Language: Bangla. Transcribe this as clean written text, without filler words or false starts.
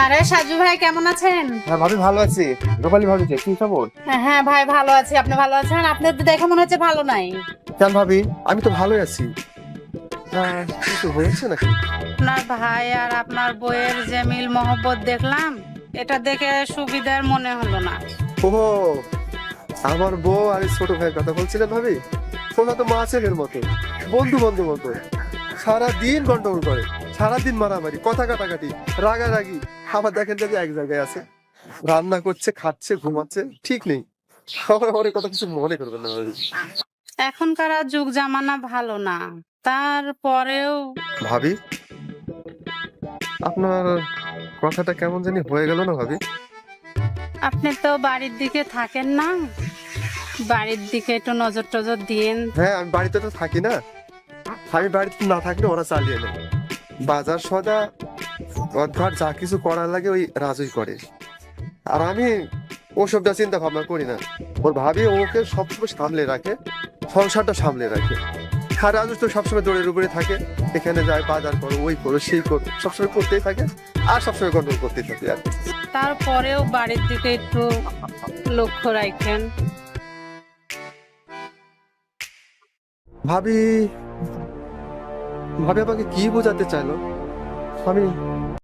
আরে সাজু ভাই কেমন আছেন? হ্যাঁ ভাবি, ভালো আছি। রূপালী ভাবি, কি খবর? হ্যাঁ ভাই ভালো আছি, আপনি ভালো আছেন? আপনার তো দেখে মনে হচ্ছে ভালো নাই। কেন ভাবি, আমি তো ভালোই আছি। কিছু হয়েছে নাকি? আপনার ভাই আর আপনার বইয়ের যে মিল মহব্বত দেখলাম, এটা দেখে সুবিধার মনে হলো না। ও, আমার বউ আর এই ছোট ভাইয়ের কথা বলছিলেন ভাবি? ওরা তো মা ছেলের মতো, বন্ধু বন্ধু মতো। সারাদিন গন্ডগোল করে, সারাদিন মারামারি, কথা কাটাকাটি, রাগারাগি। আবার দেখেন যে এক জায়গায় আছে, রান্না করছে, খাচ্ছে, ঘুমাচ্ছে, ঠিক নেই। আমার অনেক কথা কিছু মনে করবেন না ভাবি। এখনকার আর যুগ জামানা ভালো না, তারপরেও ভাবি, আপনার কথাটা কেমন জানি হয়ে গেল না ভাবি? আপনি তো বাড়ির দিকে থাকেন না, বাড়ির দিকে একটু নজর টজর দিয়েন। হ্যাঁ, আমি বাড়িতে তো থাকি না। আমি বাড়িতে না থাকলে ওরা চালিয়ে নেয়। বাজার সদা, ঘর যা কিছু করার লাগে ওই রাজুই করে। আর আমি ওসবটা চিন্তা ভাবনা করি না। ওর ভাবি ওকে সবসময় সামলে রাখে, সংসারটা সামলে রাখে। আর রাজু তো সবসময় দৌড়ের উপরে থাকে, এখানে যায়, বাজার করো, ওই করো, সেই করো, সবসময় করতেই থাকে। আর সবসময় গন্ডগোল করতেই থাকে আর কি। তারপরেও বাড়ির দিকে একটু লক্ষ্য রাখেন। ভাবি, ভাবি আমাকে কি বোঝাতে চাইলো? আমি